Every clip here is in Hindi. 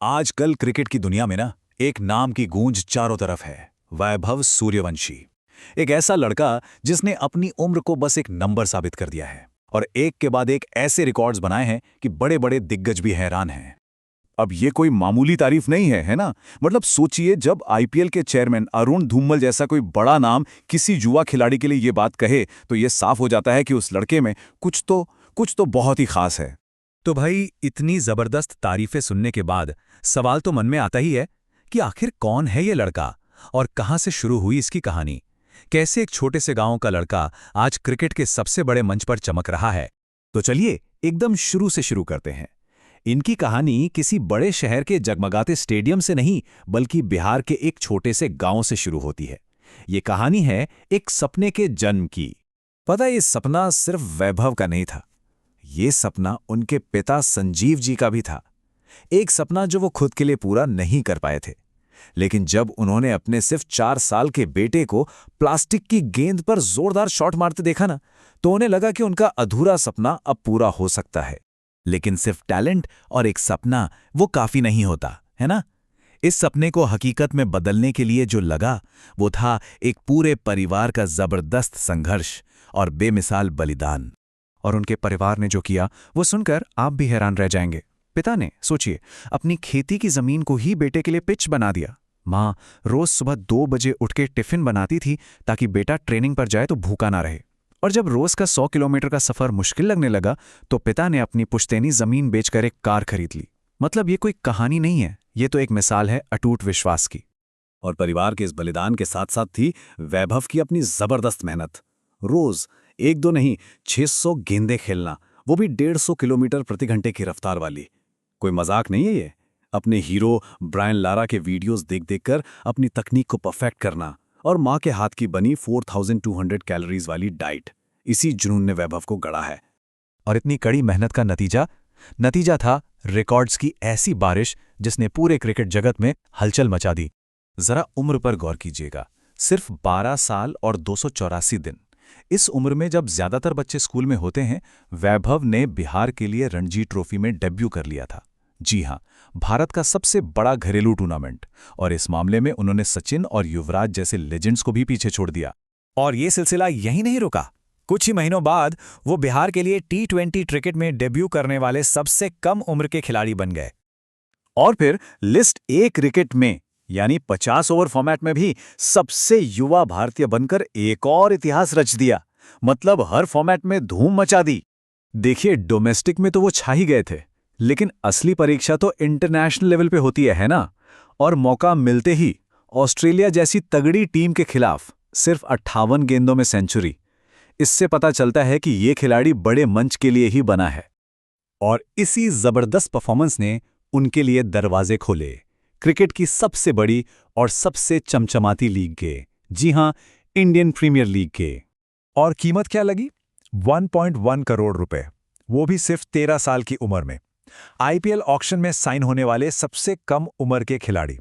आजकल क्रिकेट की दुनिया में ना एक नाम की गूंज चारों तरफ है। वैभव सूर्यवंशी। एक ऐसा लड़का जिसने अपनी उम्र को बस एक नंबर साबित कर दिया है और एक के बाद एक ऐसे रिकॉर्ड्स बनाए हैं कि बड़े बड़े दिग्गज भी हैरान हैं। अब ये कोई मामूली तारीफ नहीं है, है ना? मतलब सोचिए, जब आईपीएल के चेयरमैन अरुण धूमल जैसा कोई बड़ा नाम किसी युवा खिलाड़ी के लिए ये बात कहे तो ये साफ हो जाता है कि उस लड़के में कुछ तो बहुत ही खास है। तो भाई, इतनी जबरदस्त तारीफें सुनने के बाद सवाल तो मन में आता ही है कि आखिर कौन है ये लड़का और कहां से शुरू हुई इसकी कहानी। कैसे एक छोटे से गांव का लड़का आज क्रिकेट के सबसे बड़े मंच पर चमक रहा है। तो चलिए एकदम शुरू से शुरू करते हैं। इनकी कहानी किसी बड़े शहर के जगमगाते स्टेडियम से नहीं, बल्कि बिहार के एक छोटे से गांव से शुरू होती है। ये कहानी है एक सपने के जन्म की। पता है, ये सपना सिर्फ वैभव का नहीं था। ये सपना उनके पिता संजीव जी का भी था। एक सपना जो वो खुद के लिए पूरा नहीं कर पाए थे, लेकिन जब उन्होंने अपने सिर्फ 4 साल के बेटे को प्लास्टिक की गेंद पर जोरदार शॉट मारते देखा ना, तो उन्हें लगा कि उनका अधूरा सपना अब पूरा हो सकता है। लेकिन सिर्फ टैलेंट और एक सपना वो काफी नहीं होता, है ना? इस सपने को हकीकत में बदलने के लिए जो लगा, वो था एक पूरे परिवार का जबरदस्त संघर्ष और बेमिसाल बलिदान। और उनके परिवार ने जो किया, वो सुनकर आप भी हैरान रह जाएंगे। पिता ने, सोचिए, अपनी खेती की जमीन को ही बेटे के लिए पिच बना दिया। माँ रोज सुबह 2 बजे उठ के टिफिन बनाती थी ताकि बेटा ट्रेनिंग पर जाए तो भूखा ना रहे। और जब रोज का 100 किलोमीटर का सफर मुश्किल लगने लगा, तो पिता ने अपनी पुश्तैनी जमीन बेचकर एक कार खरीद ली। मतलब ये कोई कहानी नहीं है, ये तो एक मिसाल है अटूट विश्वास की। और परिवार के इस बलिदान के साथ साथ थी वैभव की अपनी जबरदस्त मेहनत। रोज 1-2 नहीं, 600 गेंदें खेलना, वो भी 150 किलोमीटर प्रति घंटे की रफ्तार वाली। कोई मजाक नहीं है ये। अपने हीरो ब्रायन लारा के वीडियोस देख देखकर अपनी तकनीक को परफेक्ट करना और माँ के हाथ की बनी 4200 कैलोरीज वाली डाइट, इसी जुनून ने वैभव को गढ़ा है। और इतनी कड़ी मेहनत का नतीजा था रिकॉर्ड्स की ऐसी बारिश जिसने पूरे क्रिकेट जगत में हलचल मचा दी। जरा उम्र पर गौर कीजिएगा, सिर्फ 12 साल और 284 दिन। इस उम्र में जब ज्यादातर बच्चे स्कूल में होते हैं, वैभव ने बिहार के लिए रणजी ट्रॉफी में डेब्यू कर लिया था। जी हां, भारत का सबसे बड़ा घरेलू टूर्नामेंट। और इस मामले में उन्होंने सचिन और युवराज जैसे लेजेंड्स को भी पीछे छोड़ दिया। और ये सिलसिला यहीं नहीं रुका। कुछ ही महीनों बाद वो बिहार के लिए T20 क्रिकेट में डेब्यू करने वाले सबसे कम उम्र के खिलाड़ी बन गए। और फिर लिस्ट ए क्रिकेट में, यानी 50 ओवर फॉर्मेट में भी सबसे युवा भारतीय बनकर एक और इतिहास रच दिया। मतलब हर फॉर्मेट में धूम मचा दी। देखिए, डोमेस्टिक में तो वो छा ही गए थे, लेकिन असली परीक्षा तो इंटरनेशनल लेवल पे होती है ना? और मौका मिलते ही ऑस्ट्रेलिया जैसी तगड़ी टीम के खिलाफ सिर्फ 58 गेंदों में सेंचुरी। इससे पता चलता है कि ये खिलाड़ी बड़े मंच के लिए ही बना है। और इसी जबरदस्त परफॉर्मेंस ने उनके लिए दरवाजे खोले क्रिकेट की सबसे बड़ी और सबसे चमचमाती लीग के। जी हां, इंडियन प्रीमियर लीग के। और कीमत क्या लगी? 1.1 करोड़ रुपए, वो भी सिर्फ 13 साल की उम्र में। आईपीएल ऑक्शन में साइन होने वाले सबसे कम उम्र के खिलाड़ी।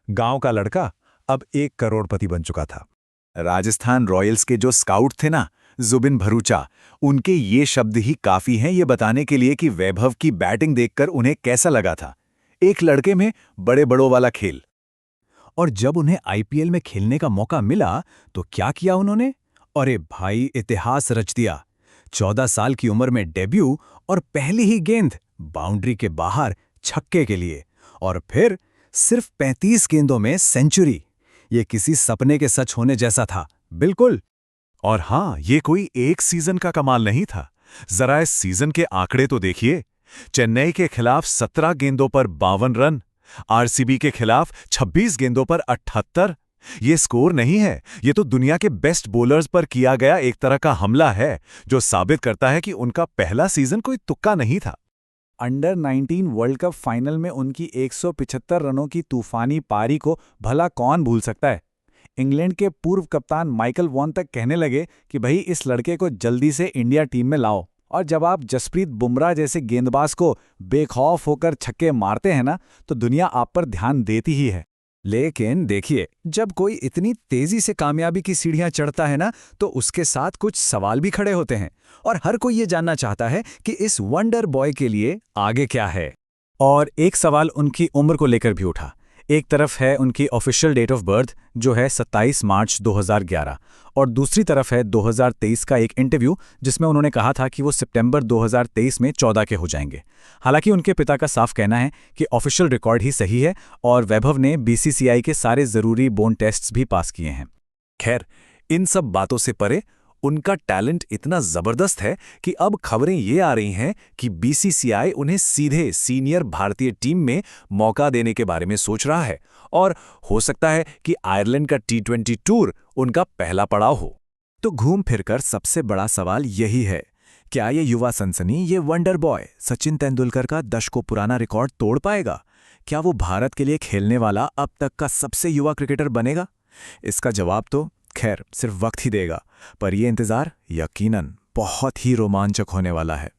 गांव का लड़का अब 1 करोड़पति बन चुका था। राजस्थान रॉयल्स के जो स्काउट थे ना, जुबिन भरूचा, उनके ये शब्द ही काफी हैं ये बताने के लिए कि वैभव की बैटिंग देखकर उन्हें कैसा लगा था। एक लड़के में बड़े बड़ों वाला खेल। और जब उन्हें आईपीएल में खेलने का मौका मिला तो क्या किया उन्होंने? अरे भाई, इतिहास रच दिया। 14 साल की उम्र में डेब्यू और पहली ही गेंद बाउंड्री के बाहर छक्के के लिए। और फिर सिर्फ 35 गेंदों में सेंचुरी। ये किसी सपने के सच होने जैसा था, बिल्कुल। और हां, ये कोई एक सीजन का कमाल नहीं था। जरा इस सीजन के आंकड़े तो देखिए। चेन्नई के खिलाफ 17 गेंदों पर 52 रन, आरसीबी के खिलाफ 26 गेंदों पर 78। ये स्कोर नहीं है, ये तो दुनिया के बेस्ट बॉलर्स पर किया गया एक तरह का हमला है, जो साबित करता है कि उनका पहला सीजन कोई तुक्का नहीं था। अंडर 19 वर्ल्ड कप फाइनल में उनकी 175 रनों की तूफानी पारी को भला कौन भूल सकता है? इंग्लैंड के पूर्व कप्तान माइकल वॉन तक कहने लगे कि भाई, इस लड़के को जल्दी से इंडिया टीम में लाओ। और जब आप जसप्रीत बुमराह जैसे गेंदबाज को बेखौफ होकर छक्के मारते हैं ना, तो दुनिया आप पर ध्यान देती ही है। लेकिन देखिए, जब कोई इतनी तेजी से कामयाबी की सीढ़ियां चढ़ता है ना, तो उसके साथ कुछ सवाल भी खड़े होते हैं। और हर कोई ये जानना चाहता है कि इस वंडर बॉय के लिए आगे क्या है। और एक सवाल उनकी उम्र को लेकर भी उठा। एक तरफ है उनकी ऑफिशियल डेट ऑफ बर्थ जो है 27 मार्च 2011 और दूसरी तरफ है 2023 का एक इंटरव्यू जिसमें उन्होंने कहा था कि वो सितंबर 2023 में 14 के हो जाएंगे। हालांकि उनके पिता का साफ कहना है कि ऑफिशियल रिकॉर्ड ही सही है और वैभव ने बीसीसीआई के सारे ज़रूरी बोन टेस्ट्स भी पास किए हैं। खैर, इन सब बातों से परे उनका टैलेंट इतना जबरदस्त है कि अब खबरें ये आ रही हैं कि बीसीसीआई उन्हें सीधे सीनियर भारतीय टीम में मौका देने के बारे में सोच रहा है और हो सकता है कि आयरलैंड का T20 टूर उनका पहला पड़ाव हो। तो घूम फिरकर सबसे बड़ा सवाल यही है, क्या ये युवा सनसनी, ये वंडर बॉय सचिन तेंदुलकर का दशकों पुराना रिकॉर्ड तोड़ पाएगा? क्या वो भारत के लिए खेलने वाला अब तक का सबसे युवा क्रिकेटर बनेगा? इसका जवाब तो खैर सिर्फ वक्त ही देगा, पर यह इंतजार यकीनन बहुत ही रोमांचक होने वाला है।